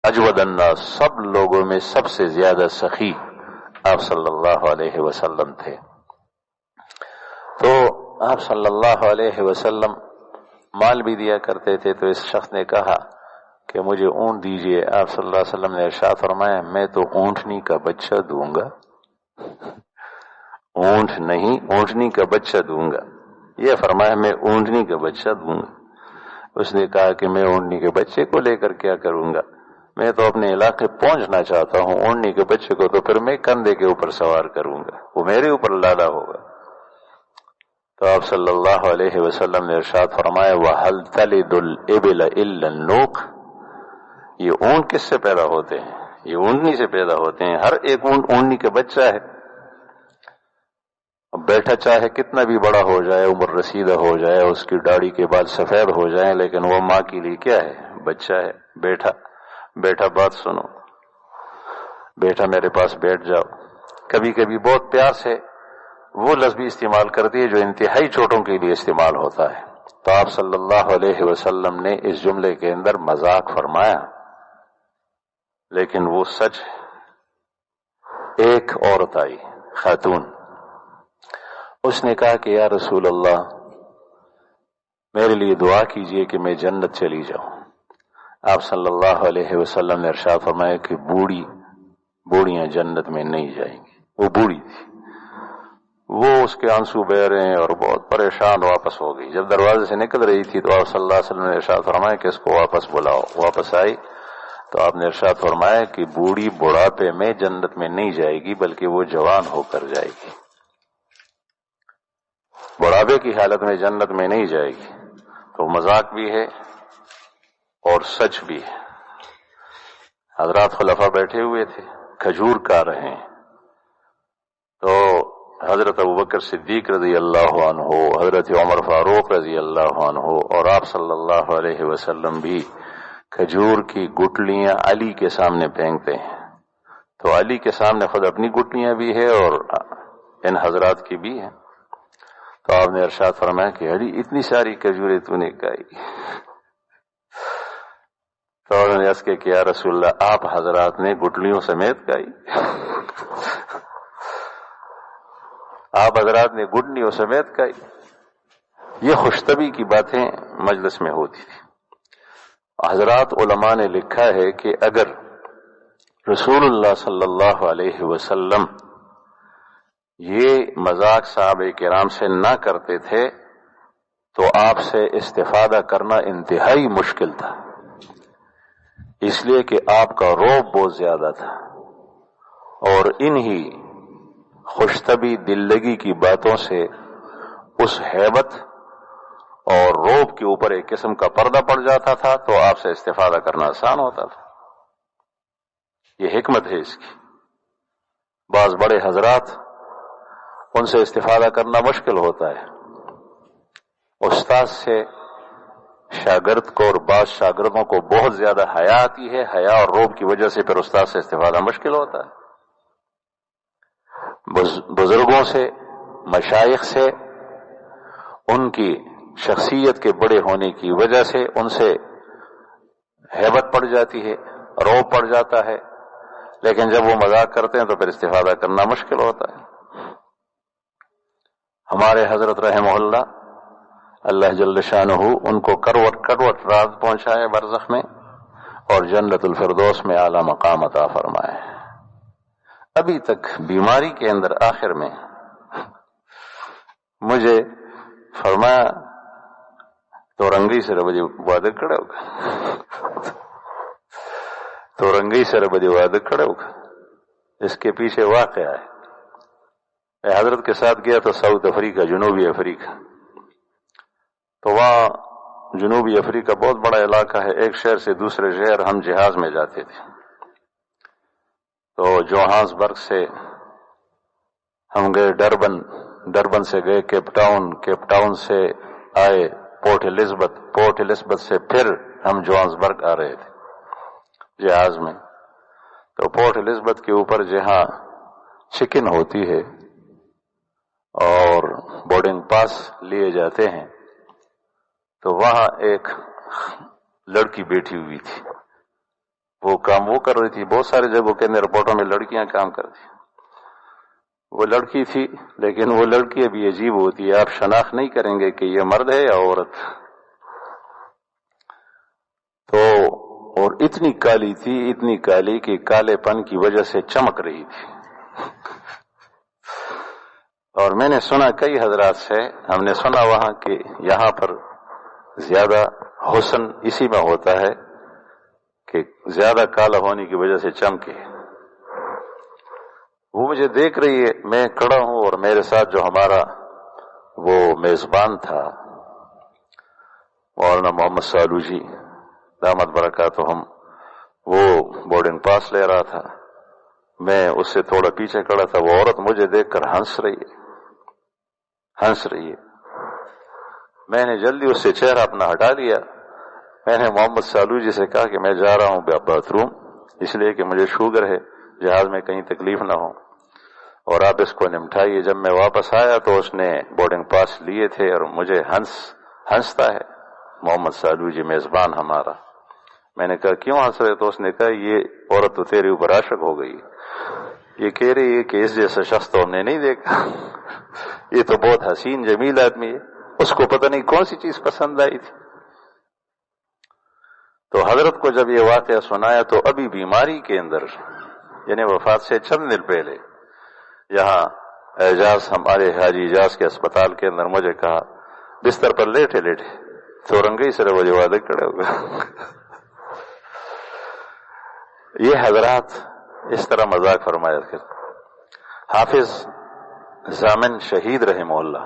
اجود الناس، سب لوگوں میں سب سے زیادہ سخی آپ صلی اللہ علیہ وسلم تھے۔ تو آپ صلی اللہ علیہ وسلم مال بھی دیا کرتے تھے۔ تو اس شخص نے کہا کہ مجھے اونٹ دیجئے۔ آپ صلی اللہ علیہ وسلم نے ارشاد فرمایا میں تو اونٹنی کا بچہ دوں گا، اونٹ نہیں، اونٹنی کا بچہ دوں گا۔ یہ فرمایا میں اونٹنی کا بچہ دوں گا۔ اس نے کہا کہ میں اونٹنی کے بچے کو لے کر کیا کروں گا، میں تو اپنے علاقے پہنچنا چاہتا ہوں، اونٹنی کے بچے کو تو پھر میں کندھے کے اوپر سوار کروں گا، وہ میرے اوپر لادا ہوگا۔ تو آپ صلی اللہ علیہ وسلم نے ارشاد فرمایا وَهَلْ تَلِدُ الْإِبِلَ إِلَّا النُّوق، یہ اونٹ کس سے پیدا ہوتے ہیں؟ یہ اونٹنی سے پیدا ہوتے ہیں۔ ہر ایک اونٹ اونٹنی کا بچہ ہے۔ بیٹھا چاہے کتنا بھی بڑا ہو جائے، عمر رسیدہ ہو جائے، اس کی داڑھی کے بال سفید ہو جائیں، لیکن وہ ماں کے لیے کیا ہے؟ بچہ ہے۔ بیٹا بات سنو، بیٹا میرے پاس بیٹھ جاؤ۔ کبھی کبھی بہت پیار سے وہ لفظ بھی استعمال کرتی ہے جو انتہائی چوٹوں کے لیے استعمال ہوتا ہے۔ تو آپ صلی اللہ علیہ وسلم نے اس جملے کے اندر مذاق فرمایا، لیکن وہ سچ ہے۔ ایک عورت آئی، خاتون، اس نے کہا کہ یا رسول اللہ میرے لیے دعا کیجئے کہ میں جنت چلی جاؤں۔ آپ صلی اللہ علیہ وسلم نے ارشاد فرمایا کہ بوڑھیاں جنت میں نہیں جائیں گی۔ وہ بوڑھی تھی، وہ اس کے آنسو بہ رہے ہیں اور بہت پریشان واپس ہو گئی۔ جب دروازے سے نکل رہی تھی تو آپ صلی اللہ علیہ وسلم نے ارشاد فرمایا کہ اس کو واپس بلاؤ۔ واپس آئی تو آپ نے ارشاد فرمایا کہ بوڑھی بڑھاپے میں جنت میں نہیں جائے گی بلکہ وہ جوان ہو کر جائے گی، بڑھاپے کی حالت میں جنت میں نہیں جائے گی۔ تو مذاق بھی ہے اور سچ بھی ہے۔ حضرات خلفاء بیٹھے ہوئے تھے، کھجور کھا رہے ہیں، تو حضرت ابوبکر صدیق رضی اللہ عنہ، حضرت عمر فاروق رضی اللہ عنہ اور آپ صلی اللہ علیہ وسلم بھی کھجور کی گٹلیاں علی کے سامنے پھینکتے ہیں۔ تو علی کے سامنے خود اپنی گٹلیاں بھی ہے اور ان حضرات کی بھی ہیں۔ تو آپ نے ارشاد فرمایا کہ علی اتنی ساری کھجوریں تو نے کھائی؟ تو انہوں نے عرض کیا کہ یا رسول اللہ آپ حضرات نے گٹلیوں سمیت کھائی؟ آپ حضرات نے گٹلیوں سمیت کھائی؟ یہ خوشطبی کی باتیں مجلس میں ہوتی تھی۔ حضرات علماء نے لکھا ہے کہ اگر رسول اللہ صلی اللہ علیہ وسلم یہ مذاق صحابہ کرام سے نہ کرتے تھے تو آپ سے استفادہ کرنا انتہائی مشکل تھا، اس لیے کہ آپ کا رعب بہت زیادہ تھا، اور انہی خوشطبی دل لگی کی باتوں سے اس ہیبت اور رعب کے اوپر ایک قسم کا پردہ پڑ جاتا تھا، تو آپ سے استفادہ کرنا آسان ہوتا تھا۔ یہ حکمت ہے اس کی۔ بعض بڑے حضرات ان سے استفادہ کرنا مشکل ہوتا ہے۔ استاد سے شاگرد کو اور بعض شاگردوں کو بہت زیادہ حیا آتی ہے، حیا اور رعب کی وجہ سے پھر استاد سے استفادہ مشکل ہوتا ہے۔ بزرگوں سے، مشائخ سے، ان کی شخصیت کے بڑے ہونے کی وجہ سے ان سے ہیبت پڑ جاتی ہے، رعب پڑ جاتا ہے، لیکن جب وہ مذاق کرتے ہیں تو پھر استفادہ کرنا مشکل ہوتا ہے۔ ہمارے حضرت رحمہ اللہ جل شانہ ان کو کروٹ راز پہنچائے برزخ میں اور جنت الفردوس میں اعلی مقام عطا فرمائے۔ ابھی تک بیماری کے اندر آخر میں مجھے فرمایا تو رنگی سر بجے وعدہ کھڑا ہوگا، تو رنگی سر بجے وعدہ کھڑا ہوگا۔ اس کے پیچھے واقعہ ہے۔ میں حضرت کے ساتھ گیا تو ساؤتھ افریقہ، جنوبی افریقہ، تو وہاں جنوبی افریقہ بہت بڑا علاقہ ہے، ایک شہر سے دوسرے شہر ہم جہاز میں جاتے تھے۔ تو جوہانسبرگ سے ہم گئے ڈربن سے گئے کیپ ٹاؤن سے آئے پورٹ الزبتھ سے پھر ہم جوہانسبرگ آ رہے تھے جہاز میں۔ تو پورٹ الزبتھ کے اوپر جہاں چیکن ہوتی ہے اور بورڈنگ پاس لیے جاتے ہیں، تو وہاں ایک لڑکی بیٹھی ہوئی تھی۔ وہ کام وہ کر رہی تھی. بہت سارے جگہوں کے اندر رپورٹوں میں لڑکیاں کام کرتی. وہ لڑکی تھی لیکن وہ لڑکی ابھی عجیب ہوتی ہے، آپ شناخت نہیں کریں گے کہ یہ مرد ہے یا عورت. تو اور اتنی کالی تھی، اتنی کالی کہ کالے پن کی وجہ سے چمک رہی تھی. اور میں نے سنا کئی حضرات سے، ہم نے سنا وہاں کہ یہاں پر زیادہ حسن اسی میں ہوتا ہے کہ زیادہ کالا ہونے کی وجہ سے چمکے. وہ مجھے دیکھ رہی ہے، میں کھڑا ہوں اور میرے ساتھ جو ہمارا وہ میزبان تھا مولانا محمد سالو جی دامت برکاتہم، وہ بورڈنگ پاس لے رہا تھا. میں اس سے تھوڑا پیچھے کھڑا تھا. وہ عورت مجھے دیکھ کر ہنس رہی ہے. میں نے جلدی اس سے چہرہ اپنا ہٹا لیا. میں نے محمد سالو جی سے کہا کہ میں جا رہا ہوں باتھ روم، اس لیے کہ مجھے شوگر ہے، جہاز میں کہیں تکلیف نہ ہو، اور آپ اس کو نمٹائیے. جب میں واپس آیا تو اس نے بورڈنگ پاس لیے تھے اور مجھے ہنستا ہے محمد سالو جی میزبان ہمارا. میں نے کہا کیوں ہنس رہے؟ تو اس نے کہا یہ عورت تو تیرے اوپر عاشق ہو گئی. یہ کہہ رہی ہے کہ اس جیسا شخص تو ہم نے نہیں دیکھا، یہ تو بہت حسین جمیل آدمی ہے. اس کو پتہ نہیں کون سی چیز پسند آئی تھی. تو حضرت کو جب یہ واقعہ سنایا تو ابھی بیماری کے اندر، یعنی وفات سے چند دن پہلے، یہاں اعجاز ہمارے حاجی اعجاز کے اسپتال کے اندر مجھے کہا بستر پر لیٹے تو رنگئی سر وجہ وعدے کھڑے ہو گئے. یہ حضرات اس طرح مذاق فرمایا کرتے. حافظ ضامن شہید رحمہ اللہ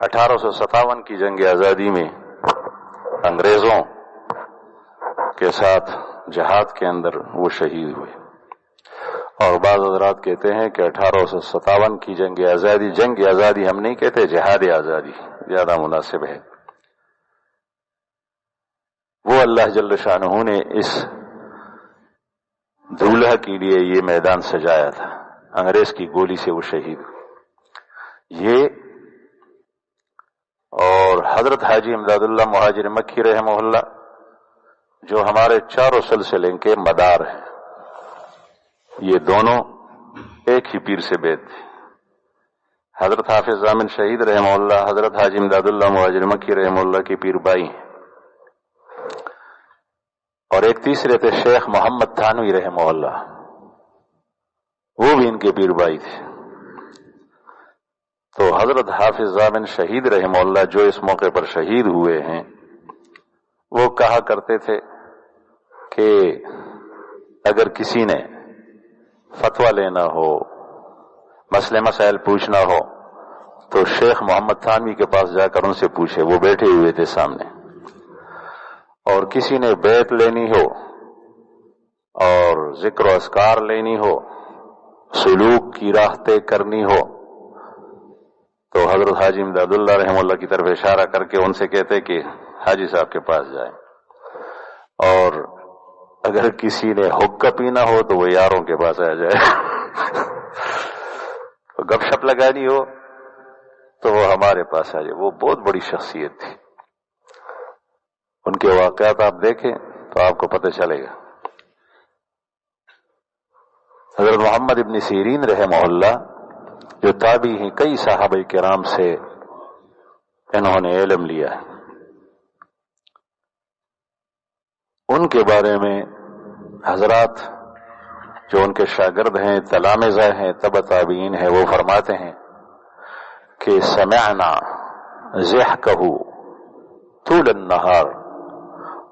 1857 کی جنگ آزادی میں انگریزوں کے ساتھ جہاد کے اندر وہ شہید ہوئے. اور بعض حضرات کہتے ہیں کہ 1857 کی جنگ آزادی ہم نہیں کہتے، جہاد آزادی زیادہ مناسب ہے. وہ اللہ جل شانہ نے اس دولہا کے لیے یہ میدان سجایا تھا. انگریز کی گولی سے وہ شہید. یہ اور حضرت حاجی امداد اللہ مہاجر مکی رحمہ اللہ جو ہمارے چاروں سلسلے کے مدار ہیں، یہ دونوں ایک ہی پیر سے بیت تھے. حضرت حافظ ضامن شہید رحمہ اللہ حضرت حاجی امداد اللہ مہاجر مکی رحمہ اللہ کی پیر بائی ہیں. اور ایک تیسرے تھے شیخ محمد تھانوی رحمہ اللہ، وہ بھی ان کے پیر بائی تھے. تو حضرت حافظ ضامن شہید رحمہ اللہ جو اس موقع پر شہید ہوئے ہیں، وہ کہا کرتے تھے کہ اگر کسی نے فتویٰ لینا ہو، مسئلے مسائل پوچھنا ہو تو شیخ محمد تھانوی کے پاس جا کر ان سے پوچھے. وہ بیٹھے ہوئے تھے سامنے. اور کسی نے بیعت لینی ہو اور ذکر و اذکار لینی ہو، سلوک کی راہ طے کرنی ہو، تو حضرت حاجی امداد اللہ رحمہ اللہ کی طرف اشارہ کر کے ان سے کہتے کہ حاجی صاحب کے پاس جائیں. اور اگر کسی نے حقہ پینا ہو تو وہ یاروں کے پاس آ جائے. گپ شپ لگانی ہو تو وہ ہمارے پاس آ جائے. وہ بہت بڑی شخصیت تھی. ان کے واقعات آپ دیکھیں تو آپ کو پتہ چلے گا. حضرت محمد ابن سیرین رحمہ اللہ جو تابعی ہیں، کئی صحابہ کرام سے انہوں نے علم لیا ہے. ان کے بارے میں حضرات جو ان کے شاگرد ہیں، تلامذہ ہیں، تبع تابعین ہیں، وہ فرماتے ہیں کہ سمعنا ضحکہ طول النہار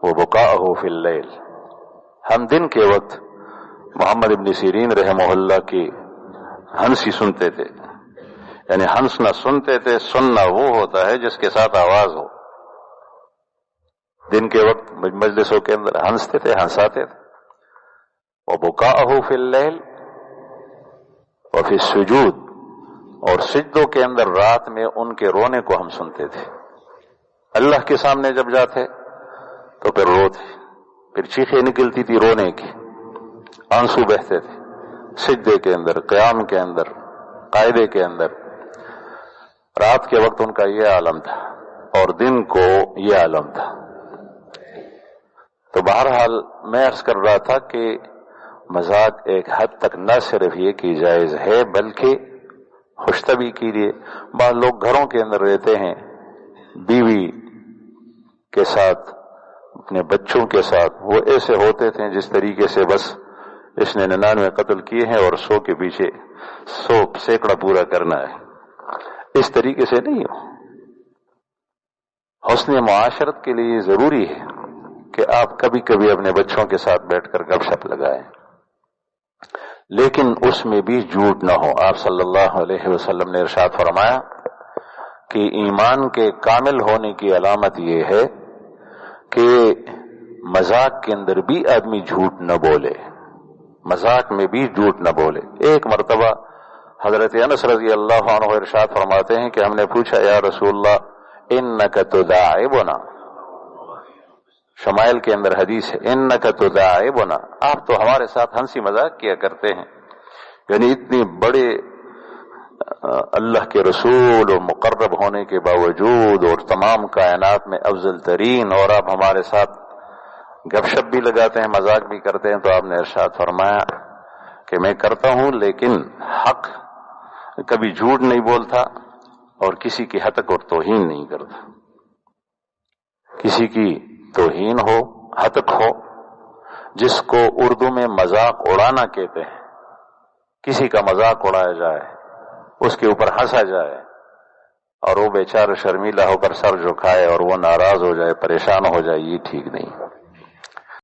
وبکاءہ فی اللیل. ہم دن کے وقت محمد ابن سیرین رحمہ اللہ کی ہنسی سنتے تھے. یعنی ہنسنا سنتے تھے، سننا وہ ہوتا ہے جس کے ساتھ آواز ہو. دن کے وقت مجلسوں کے اندر ہنستے تھے، ہنساتے تھے. وبکاءہ فی اللیل وفی السجود، اور سجدوں کے اندر رات میں ان کے رونے کو ہم سنتے تھے. اللہ کے سامنے جب جاتے تو پھر روتے، پھر چیخیں نکلتی تھی رونے کی، آنسو بہتے تھے. سجدے کے اندر، قیام کے اندر، قاعدے کے اندر. رات کے وقت ان کا یہ عالم تھا اور دن کو یہ عالم تھا. تو بہرحال میں عرض کر رہا تھا کہ مذاق ایک حد تک نہ صرف یہ کہ جائز ہے بلکہ خوش طبعی کے لیے بعض لوگ گھروں کے اندر رہتے ہیں، بیوی کے ساتھ اپنے بچوں کے ساتھ وہ ایسے ہوتے تھے جس طریقے سے بس اس نے 99 قتل کیے ہیں اور 100 کے پیچھے 100 سینکڑا پورا کرنا ہے، اس طریقے سے نہیں ہو۔ حسن معاشرت کے لیے ضروری ہے کہ آپ کبھی کبھی اپنے بچوں کے ساتھ بیٹھ کر گپ شپ لگائیں، لیکن اس میں بھی جھوٹ نہ ہو۔ آپ صلی اللہ علیہ وسلم نے ارشاد فرمایا کہ ایمان کے کامل ہونے کی علامت یہ ہے کہ مذاق کے اندر بھی آدمی جھوٹ نہ بولے، مذاق میں بھی جھوٹ نہ بولے۔ ایک مرتبہ حضرت انس رضی اللہ عنہ ارشاد فرماتے ہیں کہ ہم نے پوچھا یا رسول اللہ انک تداعبنا، شمائل کے اندر حدیث ہے انک تداعبنا، آپ تو ہمارے ساتھ ہنسی مذاق کیا کرتے ہیں، یعنی اتنی بڑے اللہ کے رسول اور مقرب ہونے کے باوجود اور تمام کائنات میں افضل ترین، اور آپ ہمارے ساتھ گپ شپ بھی لگاتے ہیں، مذاق بھی کرتے ہیں۔ تو آپ نے ارشاد فرمایا کہ میں کرتا ہوں لیکن حق کبھی جھوٹ نہیں بولتا اور کسی کی ہتک اور توہین نہیں کرتا۔ کسی کی توہین ہو، ہتک ہو، جس کو اردو میں مذاق اڑانا کہتے ہیں، کسی کا مذاق اڑایا جائے، اس کے اوپر ہنسا جائے اور وہ بیچارہ شرمیلا ہو کر سر جھکائے اور وہ ناراض ہو جائے، پریشان ہو جائے، یہ ٹھیک نہیں۔